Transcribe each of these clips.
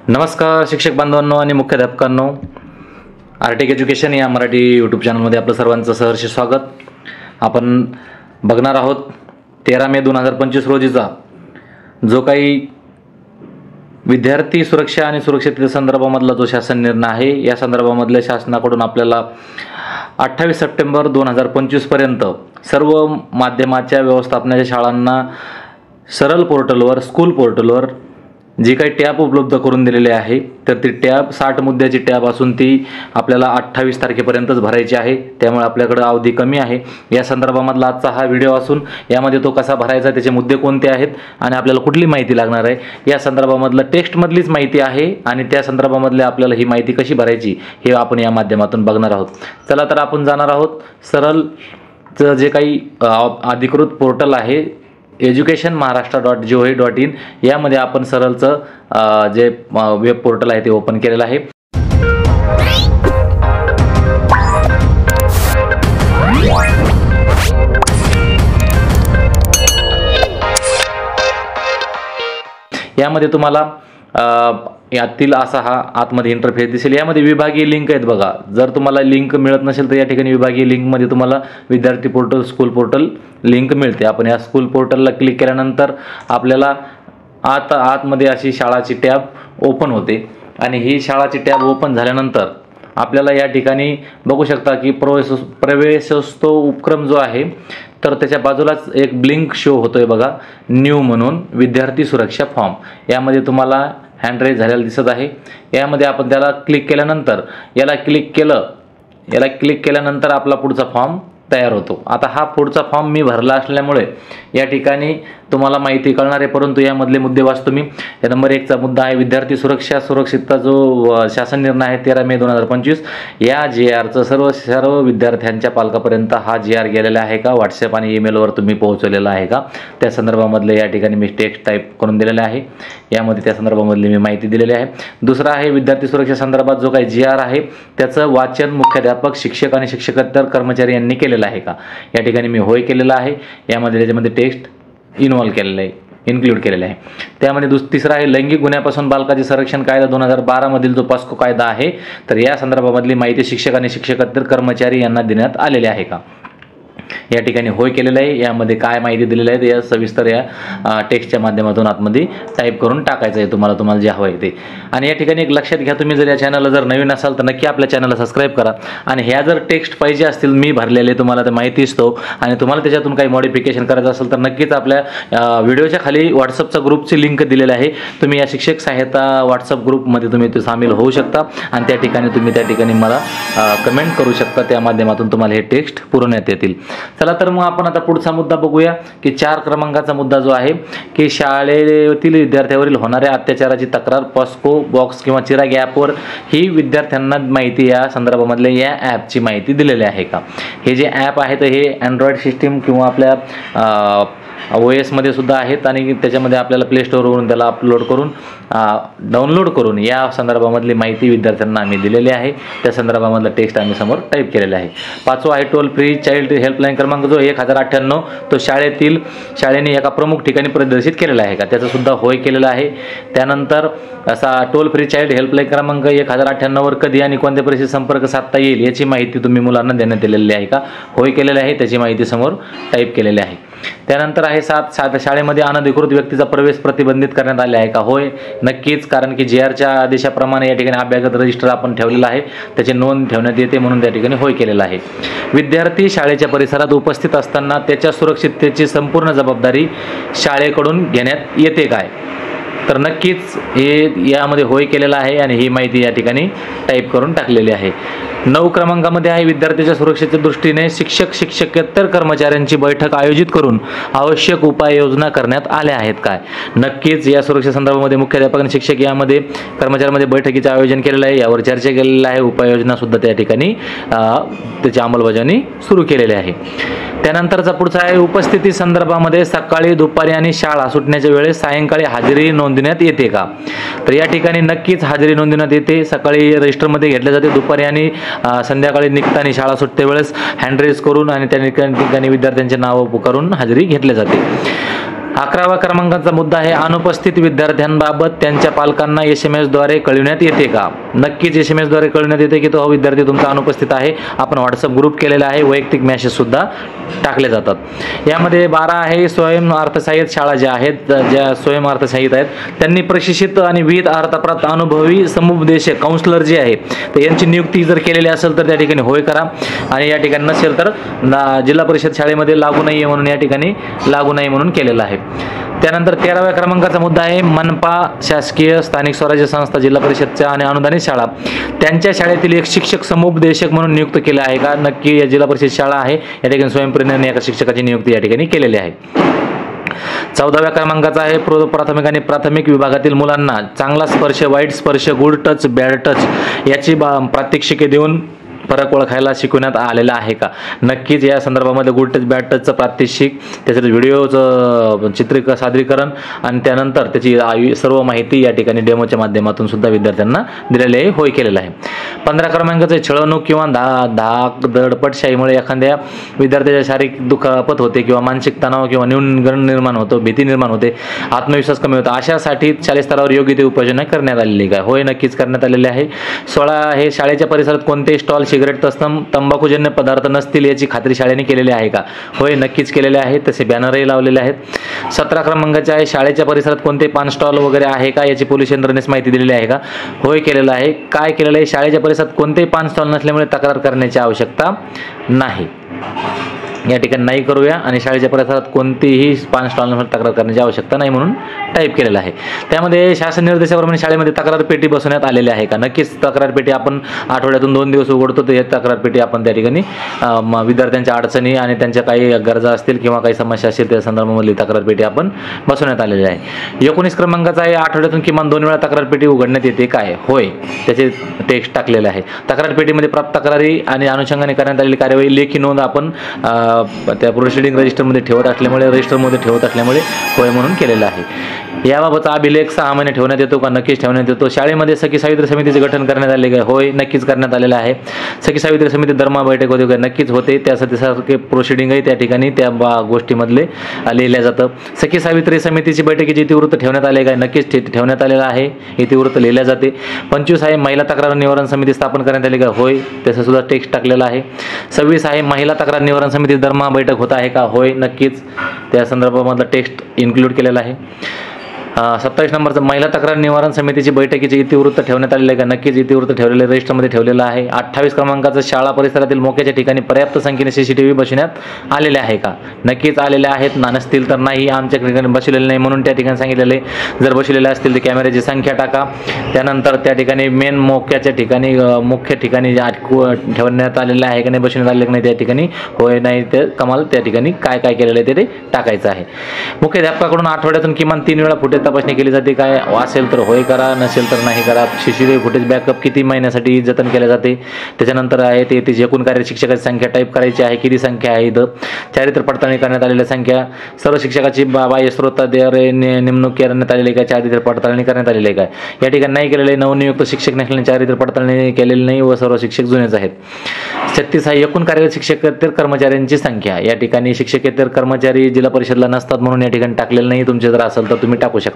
नमस्कार शिक्षक बांधवांनो आणि मुख्याध्यापकांनो, आर्टिक एज्युकेशन या मराठी यूट्यूब चॅनलमध्ये आपलं सर्वांचं सहर्ष स्वागत. आपण बघणार आहोत 13 मे 2025 रोजीचा जो काही विद्यार्थी सुरक्षा आणि सुरक्षितते संदर्भामधला जो शासन निर्णय आहे, या संदर्भामधल्या शासनाकडून आपल्याला 28 सप्टेंबर 2025 पर्यंत सर्व माध्यमाच्या व्यवस्थापनाच्या शाळांना सरल पोर्टलवर, स्कूल पोर्टलवर जी काही टॅब उपलब्ध करून दिलेले आहे, तर ती टॅब 60 मुद्द्याची टॅब असून ती आपल्याला 28 तारखेपर्यंतच भरायची आहे. त्यामुळे आपल्याकडे अवधी कमी आहे. या संदर्भामधला आजचा हा व्हिडिओ असून यामध्ये तो कसा भरायचा, त्याचे मुद्दे कोणते आहेत आणि आपल्याला कुठली माहिती लागणार आहे, या संदर्भामधलं टेक्स्टमधलीच माहिती आहे आणि त्या संदर्भामधले आपल्याला ही माहिती कशी भरायची हे आपण या माध्यमातून बघणार आहोत. चला तर आपण जाणार आहोत सरळचं जे काही अधिकृत पोर्टल आहे educationmaharashtra.gov.in, यामध्ये आपण सरळचं जे वेब पोर्टल आहे ते ओपन केलेलं आहे. यामध्ये तुम्हाला यातील असा हा आतमध्ये इंटरफेस दिसेल. यामध्ये विभागीय लिंक आहेत बघा. जर तुम्हाला लिंक मिळत नसेल तर या ठिकाणी विभागीय लिंकमध्ये तुम्हाला विद्यार्थी पोर्टल, स्कूल पोर्टल लिंक मिळते. आपण या स्कूल पोर्टलला क्लिक केल्यानंतर आपल्याला आतमध्ये अशी शाळाची टॅब ओपन होते आणि ही शाळाची टॅब ओपन झाल्यानंतर आपल्याला या ठिकाणी बघू शकता की प्रवेशोत्सव उपक्रम जो आहे, तर त्याच्या बाजूलाच एक ब्लिंक शो होतोय बघा, न्यू म्हणून विद्यार्थी सुरक्षा फॉर्म. यामध्ये तुम्हाला हँड रेज झालेला दिसत आहे. यामध्ये आपण त्याला क्लिक केल्यानंतर याला क्लिक केल्यानंतर आपला पुढचा फॉर्म तयार होतो. आता हा पुढचा फॉर्म मी भरला असल्यामुळे या ठिकाणी तुम्हाला माहिती कळणार आहे, परंतु यामधले मुद्दे वाचतो मी. या नंबर 1चा मुद्दा आहे विद्यार्थी सुरक्षा सुरक्षितता जो शासन निर्णय आहे 13 मे 2025, या GRचं सर्व विद्यार्थ्यांच्या पालकापर्यंत हा GR गेलेला आहे का, व्हॉट्सअप आणि ईमेलवर तुम्ही पोहोचवलेला आहे का, त्या संदर्भामधले या ठिकाणी मी टेक्स्ट टाईप करून दिलेले आहे. यामध्ये त्या संदर्भामधली मी माहिती दिलेली आहे. दुसरा आहे विद्यार्थी सुरक्षा संदर्भात जो काही GR आहे त्याचं वाचन मुख्याध्यापक, शिक्षक आणि शिक्षकेतर कर्मचारी यांनी केलेलं आहे का. या ठिकाणी मी होय केलेलं आहे. यामध्ये त्याच्यामध्ये टेक्स्ट इन्क्लूड केलेलं आहे. त्यामध्ये तिसरा आहे लैंगिक गुन्ह्यापासून बालकाचे संरक्षण कायदा 2012 मधील जो पॉस्को कायदा आहे, तर या संदर्भामधली माहिती शिक्षक आणि शिक्षकेतर कर्मचारी यांना देण्यात आलेली आहे का. या ठिकाणी होय केलेलं आहे. यामध्ये काय माहिती दिलेली आहे या सविस्तर या टेक्स्टच्या माध्यमातून आतमध्ये टाईप करून टाकायचं आहे तुम्हाला जे हवं आहे ते. आणि या ठिकाणी एक लक्षात घ्या, तुम्ही जर या चॅनलला जर नवीन असाल तर नक्की आपल्या चॅनलला सबस्क्राईब करा. आणि ह्या जर टेक्स्ट पाहिजे असतील मी भरलेले, तुम्हाला ते माहिती असतो आणि तुम्हाला त्याच्यातून काही मॉडिफिकेशन करायचं असेल तर नक्कीच आपल्या व्हिडिओच्या खाली व्हॉट्सअपचा ग्रुपची लिंक दिलेली आहे. तुम्ही या शिक्षक सहायता व्हॉट्सअप ग्रुपमध्ये तुम्ही ते सामील होऊ शकता आणि त्या ठिकाणी मला कमेंट करू शकता. त्या माध्यमातून तुम्हाला हे टेक्स्ट पुरवण्यात येतील. चला तर मग आपण आता पुढचा मुद्दा बघूया की 4 क्रमांकाचा मुद्दा जो आहे की शाळेतील विद्यार्थ्यावरील होणाऱ्या अत्याचाराची तक्रार पॉस्को बॉक्स किंवा चिराग ॲपवर ही विद्यार्थ्यांना माहिती या संदर्भामधल्या या ॲपची माहिती दिलेली आहे का. हे जे ॲप आहे तर हे अँड्रॉइड सिस्टीम किंवा आपल्या OS मध्ये सुद्धा आहेत आणि त्याच्यामध्ये आपल्याला प्ले स्टोअरवरून त्याला डाउनलोड करून या संदर्भामधली माहिती विद्यार्थ्यांना आम्ही दिलेली आहे. त्या संदर्भामधलं टेक्स्ट आम्ही समोर टाईप केलेलं आहे. 5वा आहे टोल फ्री चाइल्ड हेल्पलाईन क्रमांक जो 1098, तो शाळेने एका प्रमुख ठिकाणी प्रदर्शित केलेला आहे का, त्याचं सुद्धा होय केलेलं आहे. त्यानंतर असा टोल फ्री चाइल्ड हेल्पलाईन क्रमांक 1098 वर कधी आणि कोणत्या परिस्थितीत संपर्क साधता येईल याची माहिती तुम्ही मुलांना देण्यात आलेली आहे का, होय केलेली आहे. त्याची माहिती समोर टाईप केलेली आहे. त्यानंतर आहे 7 शाळेमध्ये अनधिकृत व्यक्तीचा प्रवेश प्रतिबंधित करण्यात आले आहे का, होय नक्कीच, कारण की GRच्या आदेशाप्रमाणे या ठिकाणी अभ्यागत रजिस्टर आपण ठेवलेला आहे, त्याची नोंद ठेवण्यात येते म्हणून त्या ठिकाणी होय केलेला आहे. विद्यार्थी शाळेच्या परिसरात उपस्थित असताना त्याच्या सुरक्षिततेची संपूर्ण जबाबदारी शाळेकडून घेण्यात येते काय, तर नक्कीच हे यामध्ये होय केलेला आहे आणि ही माहिती या ठिकाणी टाईप करून टाकलेली आहे. 9 क्रमांकामध्ये आहे विद्यार्थ्याच्या सुरक्षेच्या दृष्टीने शिक्षक शिक्षकेतर कर्मचाऱ्यांची बैठक आयोजित करून आवश्यक उपाययोजना करण्यात आल्या आहेत काय. नक्कीच या सुरक्षे संदर्भामध्ये मुख्याध्यापक आणि शिक्षक यामध्ये कर्मचाऱ्यांमध्ये बैठकीचे आयोजन केलेलं आहे, यावर चर्चा केलेली आहे. उपाययोजना सुद्धा त्या ठिकाणी त्याची अंमलबजावणी सुरू केलेली आहे. त्यानंतरचा पुढचा आहे उपस्थिती संदर्भामध्ये सकाळी, दुपारी आणि शाळा सुटण्याच्या वेळेस सायंकाळी हजेरी नोंदवण्यात येते का, तर या ठिकाणी नक्कीच हजेरी नोंदवण्यात येते. सकाळी रजिस्टरमध्ये घेतले जाते, दुपारी आणि संध्याकाळी निघताना शाळा सुटते वेळेस हँड रेज करून आणि त्या ठिकाणी विद्यार्थ्यांचे नाव पुकारून हजेरी घेतली जाते. 11व्या क्रमांकाचा मुद्दा आहे अनुपस्थित विद्यार्थ्यांबाबत त्यांच्या पालकांना SMS द्वारे कळविण्यात येते का? नक्कीच SMS द्वारे कळविण्यात येते की तो विद्यार्थी तुमचा अनुपस्थित आहे. आपण WhatsApp ग्रुप केलेला आहे, वैयक्तिक मेसेज सुद्धा टाकले जातात. यामध्ये 12 आहे स्वयं अर्थसहाय्यित शाळा ज्या आहेत, ज्या स्वयं अर्थसहाय्यित आहेत, त्यांनी प्रशिक्षित आणि विविध अर्थप्राप्त अनुभवी समुपदेशक काउन्सिलर जे आहे तर यांची नियुक्ती जर केलेली असेल तर त्या ठिकाणी होय करा, आणि या ठिकाणी नसेल तर जिल्हा परिषद शाळेमध्ये लागू नाही आहे म्हणून या ठिकाणी लागू नाही म्हणून केलेलं आहे. त्यानंतर 13व्या क्रमांकाचा मुद्दा आहे मनपा शासकीय स्थानिक स्वराज्य संस्था जिल्हा परिषदच्या आणि अनुदानित शाळा त्यांच्या शाळेतील एक शिक्षक समुपदेशक म्हणून नियुक्त केले आहे का? नक्की या जिल्हा परिषद शाळा आहे, या ठिकाणी स्वयंप्रेरणेने एका शिक्षकाची नियुक्ती या ठिकाणी केलेली आहे. 14व्या क्रमांकाचा आहे प्राथमिक आणि प्राथमिक विभागातील मुलांना चांगला स्पर्श, वाईट स्पर्श, गुड टच, बॅड टच याची प्रात्यक्षिके देऊन फरक ओळखायला शिकवण्यात आलेला आहे का? नक्कीच या संदर्भामध्ये गुड टच बॅड टचचं प्रात्यक्षिक, त्याचं व्हिडिओचं सादरीकरण आणि त्यानंतर त्याची सर्व माहिती या ठिकाणी डेमोच्या माध्यमातून सुद्धा विद्यार्थ्यांना दिलेले आहे, होय केलेलं आहे. 15 क्रमांकाचे छळवणूक किंवा दडपटशाहीमुळे एखाद्या विद्यार्थ्याच्या शारीरिक दुखापत होते किंवा मानसिक तणाव किंवा न्यूनगंड निर्माण होतो, भीती निर्माण होते, आत्मविश्वास कमी होतो, अशासाठी शालेय स्तरावर योग्य ते उपाययोजना करण्यात आलेली काय? होय नक्कीच करण्यात आलेली आहे. 16 आहे शाळेच्या परिसरात कोणते स्टॉल सिगरेट तंबाखूजन्य पदार्थ नसतील याची खात्री शाळेने केलेली आहे का? होय नक्कीच केलेले आहे, तसे बॅनरही लावलेले आहेत. 17 क्रमांकाचे आहे शाळेच्या परिसरात कोणते पान स्टॉल वगैरे आहे का याची पोलीस यंत्रणेस माहिती दिलेली आहे का? होय केलेलं आहे. काय केलेलं आहे? शाळेच्या परिसरात कोणतेही पान स्टॉल नसल्यामुळे तक्रार करण्याची आवश्यकता नाही. या ठिकाणी नाही करूया, आणि शाळेच्या परिसरात कोणतीही पान स्टॉलवर तक्रार करण्याची आवश्यकता नाही म्हणून टाईप केलेलं आहे. त्यामध्ये शासन निर्देशाप्रमाणे शाळेमध्ये तक्रार पेटी बसवण्यात आलेली आहे का? नक्कीच तक्रार पेटी आपण आठवड्यातून 2 दिवस उघडतो, तर तक्रार पेटी आपण त्या ठिकाणी विद्यार्थ्यांच्या अडचणी आणि त्यांच्या काही गरजा असतील किंवा काही समस्या असतील त्या संदर्भामधली तक्रार पेटी आपण बसवण्यात आलेली आहे. 19 क्रमांकाचा आहे आठवड्यातून किमान 2 वेळा तक्रार पेटी उघडण्यात येते काय? होय, त्याचे टेक्स्ट टाकलेलं आहे. तक्रार पेटीमध्ये प्राप्त तक्रारी आणि अनुषंगाने करण्यात आलेली कार्यवाही लेखी नोंद आपण त्या प्रोसिडिंग रजिस्टरमध्ये रजिस्टरमध्ये ठेवत असल्यामुळे होय म्हणून केलेलं आहे. याबाबतचा अभिलेख 6 महिने ठेवण्यात येतो का? नक्कीच ठेवण्यात येतो. शाळेमध्ये सखी सावित्री समितीचे गठन करण्यात आले काय? होय नक्कीच करण्यात आलेलं आहे. सखी सावित्री समिती दरमहा बैठक होते का? नक्कीच होते. त्यासाठी सारखे प्रोसिडिंगही त्या ठिकाणी त्या गोष्टीमधले लिहिल्या जातं. सखी सावित्री समितीची बैठकीची इतिवृत्त ठेवण्यात आले काय? नक्कीच ठेवण्यात आलेलं आहे, इतिवृत्त लिहिल्या जाते. 25 आहे महिला तक्रार निवारण समिती स्थापन करण्यात आली का? होय, त्याचं सुद्धा टेक्स्ट टाकलेलं आहे. 26 आहे महिला तक्रार निवारण समिती दरमहा बैठक होत आहे का? होय नक्कीच त्या संदर्भामधलं टेक्स्ट इन्क्लूड केलेलं आहे. 27 नंबरचं महिला तक्रार निवारण समितीची बैठकीचे इतिवृत्त ठेवण्यात आलेले आहे का? नक्कीच इतिवृत्त ठेवलेले रजिस्टरमध्ये ठेवलेलं आहे. 28 क्रमांकाचं शाळा परिसरातील मोक्याच्या ठिकाणी पर्याप्त संख्येने CCTV बसवण्यात आलेले आहे का? नक्कीच आलेले आहेत. नसतील तर नाही, आमच्या ठिकाणी बसवलेले नाही म्हणून त्या ठिकाणी सांगितलेले. जर बसवलेले असतील तर कॅमेऱ्याची संख्या टाका. त्यानंतर त्या ठिकाणी मेन मोक्याच्या ठिकाणी मुख्य ठिकाणी ठेवण्यात आलेलं आहे का नाही, बसवण्यात आलेलं नाही, त्या ठिकाणी होय नाही ते कमाल त्या ठिकाणी काय काय केलेलं आहे ते टाकायचं आहे. मुख्याध्यापकाकडून आठवड्यातून किमान 3 वेळा फुटेज तपासणी केली जाते काय? असेल तर होय करा, नसेल तर नाही करा. CCTV फुटेज बॅकअप किती महिन्यासाठी जतन केले जाते? त्याच्यानंतर आहे ते एकूण कार्य शिक्षकाची संख्या टाईप करायची आहे, किती संख्या आहे इथं. चारित्र्य पडताळणी करण्यात आलेल्या संख्या, सर्व शिक्षकाची बाह्य स्रोताद्वारे नेमणूक करण्यात आलेली काय? चारित्र्य पडताळणी करण्यात आलेली काय? या ठिकाणी नाही केलेले. नवनियुक्त शिक्षक नसल्याने चारित्र्य पडताळणी केलेली नाही व सर्व शिक्षक जुनेच आहेत. 36 आहे एकूण कार्यरत शिक्षकेतर कर्मचाऱ्यांची संख्या. या ठिकाणी शिक्षकेतर कर्मचारी जिल्हा परिषदला नसतात म्हणून या ठिकाणी टाकलेलं नाही. तुमचे जर असेल तर तुम्ही टाकू शकता.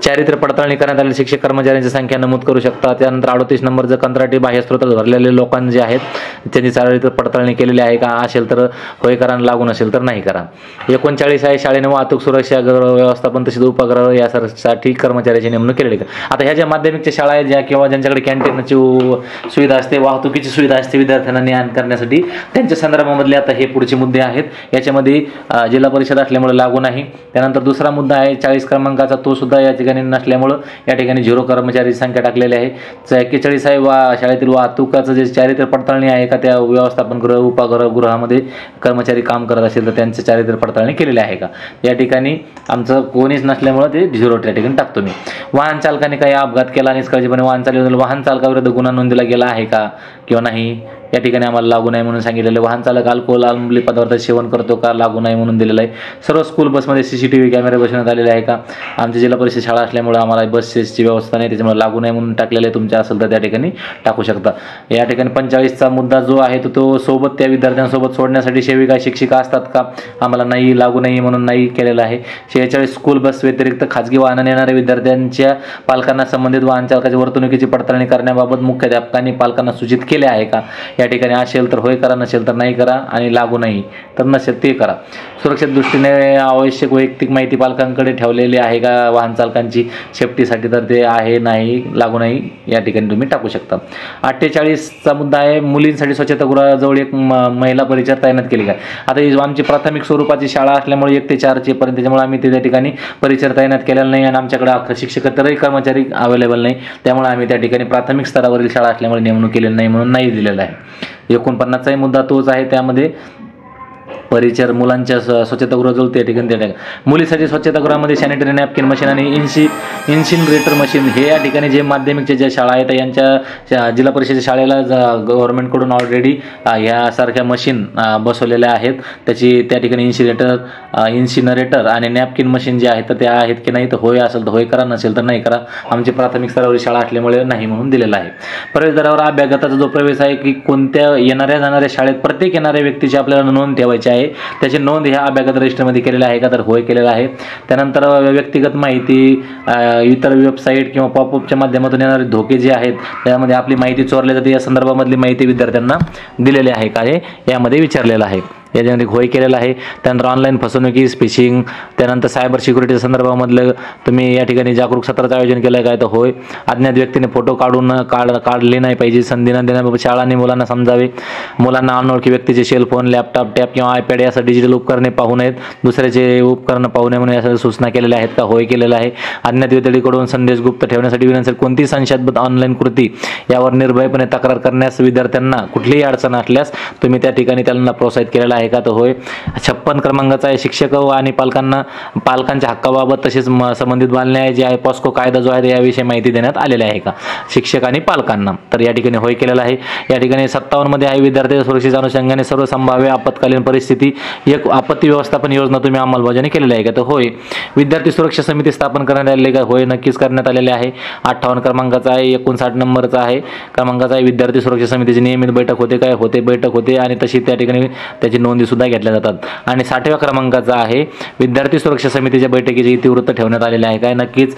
चारित्र्य पडताळणी करण्यात आलेले शिक्षक कर्मचाऱ्यांची संख्या नमूद करू शकता. त्यानंतर 38 नंबरचं कंत्राटी बाह्य स्रोतात भरलेले लोकांना जे आहेत त्यांची चारित्र्य पडताळणी केलेली आहे का? असेल तर होय करा, लागू नसेल तर नाही करा. 39 आहे शाळेने वाहतूक सुरक्षा व्यवस्थापन तसेच उपग्रह यासाठी कर्मचाऱ्याची नेमणूक केलेली का? आता ह्या ज्या माध्यमिकच्या शाळा आहेत ज्या किंवा ज्यांच्याकडे कॅन्टीनची सुविधा असते, वाहतुकीची सुविधा असते विद्यार्थ्यांना ज्ञान करण्यासाठी, त्यांच्या संदर्भामधले आता हे पुढचे मुद्दे आहेत. याच्यामध्ये जिल्हा परिषद असल्यामुळे लागू नाही. त्यानंतर दुसरा मुद्दा आहे 40 क्रमांकाचा, तो सुद्धा या ठिकाणी नसल्यामुळं या ठिकाणी 0 कर्मचारी संख्या टाकलेली आहे. 41 आहे शाळेतील वाहतुकाचं जे चारित्र्य पडताळणी आहे का, त्या व्यवस्थापन गृह गृहामध्ये कर्मचारी काम करत असेल तर त्यांचे चारित्र्य पडताळणी केलेली आहे का? या ठिकाणी आमचं कोणीच नसल्यामुळं ते 0 त्या ठिकाणी टाकतो मी. वाहन चालकाने काही अपघात केला निष्काळजीपणे वाहन चालवलं, वाहन चालकाविरुद्ध गुन्हा नोंदला गेला आहे का किंवा नाही? या ठिकाणी आम्हाला लागू नाही म्हणून सांगितलेलं आहे. वाहन चालक अल्कोहोल अंमली पदार्थ सेवन करतो का, लागू नाही म्हणून दिलेलं आहे. सर्व स्कूल बसमध्ये CCTV कॅमेरे बसवण्यात आलेले आहे का, आमची जिल्हा परिषद शाळा असल्यामुळे आम्हाला बसेसची व्यवस्था नाही त्याच्यामुळे लागू नाही म्हणून टाकलेलं आहे. तुमच्या असेल तर त्या ठिकाणी टाकू शकता. या ठिकाणी 45चा मुद्दा जो आहे तो सोबत त्या विद्यार्थ्यांसोबत सोडण्यासाठी सेविका शिक्षिका असतात का, आम्हाला नाही, लागू नाही म्हणून नाही केलेलं आहे. 46 स्कूल बस व्यतिरिक्त खाजगी वाहनाने येणाऱ्या विद्यार्थ्यांच्या पालकांना संबंधित वाहन चालकाच्या वर्तणुकीची पडताळणी करण्याबाबत मुख्याध्यापकांनी पालकांना सूचित केले आहे का, या ठिकाणी असेल तर होय करा, नसेल तर नाही करा, आणि लागू नाही तर नसेल ते करा. सुरक्षेच्या दृष्टीने आवश्यक वैयक्तिक माहिती पालकांकडे ठेवलेली आहे का वाहन चालकांची सेफ्टीसाठी, तर ते आहे, नाही, लागू नाही या ठिकाणी तुम्ही टाकू शकता. 48चा मुद्दा आहे मुलींसाठी स्वच्छतागृहाजवळ एक महिला परिचर तैनात केली काय. आता ही आमची प्राथमिक स्वरूपाची शाळा असल्यामुळे 1 ते 4 पर्यंत, त्याच्यामुळे आम्ही त्या ठिकाणी परिचर तैनात केलेला नाही आणि आमच्याकडे शिक्षकेतरही कर्मचारी अवेलेबल नाही, त्यामुळे आम्ही त्या ठिकाणी प्राथमिक स्तरावरील शाळा असल्यामुळे नेमणूक केलेली नाही म्हणून नाही दिलेला आहे. 49चा मुद्दा तोच आहे, त्यामध्ये परिचर मुलांच्या स्वच्छतागृहाजवळ त्या ठिकाणी मुलीसाठी स्वच्छतागृहामध्ये सॅनिटरी नॅपकिन मशीन आणि इन्सिनरेटर मशीन हे या ठिकाणी जे माध्यमिकच्या ज्या शाळा आहेत यांच्या जिल्हा परिषदेच्या शाळेला गव्हर्नमेंटकडून ऑलरेडी ह्यासारख्या मशीन बसवलेल्या आहेत. त्याची त्या ठिकाणी इन्सिनरेटर आणि नॅपकिन मशीन जे आहेत तर त्या आहेत की नाही, तर होय असेल तर होय करा, नसेल तर नाही करा. आमची प्राथमिक स्तरावरील शाळा असल्यामुळे नाही म्हणून दिलेला आहे. प्रवेशद्वारावर अभ्यागताचा जो प्रवेश आहे की कोणत्या येणाऱ्या जाणाऱ्या शाळेत प्रत्येक येणाऱ्या व्यक्तीची आपल्याला नोंद ठेवायची आहे, त्याची नोंद ह्या अभ्यागत रजिस्टरमध्ये केलेली आहे का, तर होय केलेला आहे. त्यानंतर व्यक्तिगत माहिती, इतर वेबसाईट किंवा पॉपअपच्या माध्यमातून येणारे धोके जे आहेत त्यामध्ये आपली माहिती चोरली जाते या संदर्भामधली माहिती विद्यार्थ्यांना दिलेली आहे का हे यामध्ये विचारलेलं आहे. याच्यामध्ये होय केलेलं आहे. त्यानंतर ऑनलाईन फसवणुकी, स्पिशिंग, त्यानंतर सायबर सिक्युरिटी संदर्भामधलं तुम्ही या ठिकाणी जागरूक सत्राचं आयोजन केलं आहे काय, तर होय. अज्ञात व्यक्तीने फोटो काढले नाही पाहिजे, संधी न देण्याबाबत शाळांनी मुलांना समजावे. मुलांना अनोळखी व्यक्तीचे सेलफोन, लॅपटॉप, टॅब किंवा आयपॅड यासाठी डिजिटल उपकरणे पाहू नयेत, दुसऱ्याचे उपकरणं पाहू नये म्हणून यासाठी सूचना केलेल्या आहेत का, होय केलेलं आहे. अज्ञात व्यक्तीकडून संदेश गुप्त ठेवण्यासाठी विनंती कोणती संशयास्पद ऑनलाईन कृती यावर निर्भयपणे तक्रार करण्यास विद्यार्थ्यांना कुठलीही अडचण असल्यास तुम्ही त्या ठिकाणी त्यांना प्रोत्साहित केलेलं आहे का, तर होय. 56 क्रमांकाचा आहे शिक्षक आणि पालकांच्या हक्काबाबत तसेच संबंधित बालन्याय जे आहे पॉस्को कायदा जो आहे याविषयी माहिती देण्यात आलेली आहे का शिक्षक आणि पालकांना, तर या ठिकाणी होय केलेला आहे. या ठिकाणी 57 मध्ये आहे विद्यार्थी सुरक्षेच्या अनुषंगाने सर्व संभाव्य आपत्कालीन परिस्थिती एक आपत्ती व्यवस्थापन योजना तुम्ही अंमलबजावणी केलेली आहे का, तर होय. विद्यार्थी सुरक्षा समिती स्थापन करण्यात आलेली का, होय, नक्कीच करण्यात आलेले आहे. 58 क्रमांकाचा आहे, 59 नंबरचा आहे क्रमांकाचा आहे विद्यार्थी सुरक्षा समितीची नियमित बैठक होते काय, होते, बैठक होते आणि तशी त्या ठिकाणी त्याची नोंदी सुद्धा घेतल्या जातात. आणि 60व्या क्रमांकाचा आहे विद्यार्थी सुरक्षा समितीच्या बैठकीची इतिवृत्त ठेवण्यात आलेले आहे काय, नक्कीच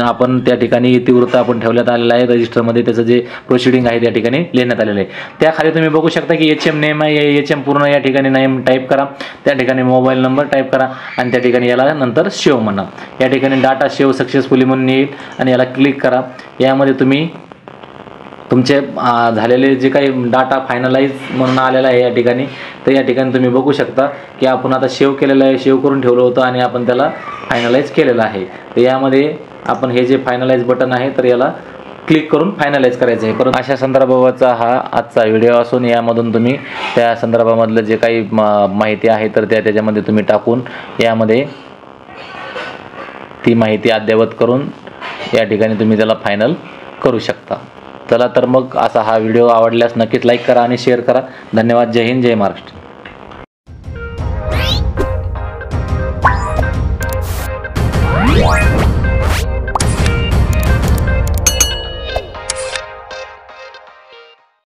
आपण त्या ठिकाणी इतिवृत्त आपण ठेवण्यात आलेलं आहे रजिस्टरमध्ये, त्याचं जे प्रोसिडिंग आहे त्या ठिकाणी लिहिण्यात आलेलं आहे. त्याखाली तुम्ही बघू शकता की HM नेम आहे, HM पूर्ण या ठिकाणी नेम टाईप करा, त्या ठिकाणी मोबाईल नंबर टाईप करा आणि त्या ठिकाणी याला नंतर सेव्ह म्हणा. या ठिकाणी डाटा सेव्ह सक्सेसफुली म्हणून येईल आणि याला क्लिक करा. यामध्ये तुम्ही तुमचे झालेले जे काही डाटा फायनलाइज म्हणून आलेला आहे या ठिकाणी, तर या ठिकाणी तुम्ही बघू शकता की आपण आता सेव्ह केलेलं आहे, सेव्ह करून ठेवलं होतं आणि आपण त्याला फायनलाइज केलेलं आहे. तर यामध्ये आपण हे जे फायनलाइज बटन आहे तर याला क्लिक करून फायनलाइज करायचं आहे. परंतु अशा संदर्भाचा हा आजचा व्हिडिओ असून यामधून तुम्ही त्या संदर्भामधलं जे काही माहिती आहे तर त्याच्यामध्ये तुम्ही टाकून यामध्ये ती माहिती अद्ययावत करून या ठिकाणी तुम्ही त्याला फायनल करू शकता. चला तर मग असा हा व्हिडिओ आवडल्यास नक्कीच लाईक करा आणि शेअर करा. धन्यवाद. जय हिंद, जय महाराष्ट्र.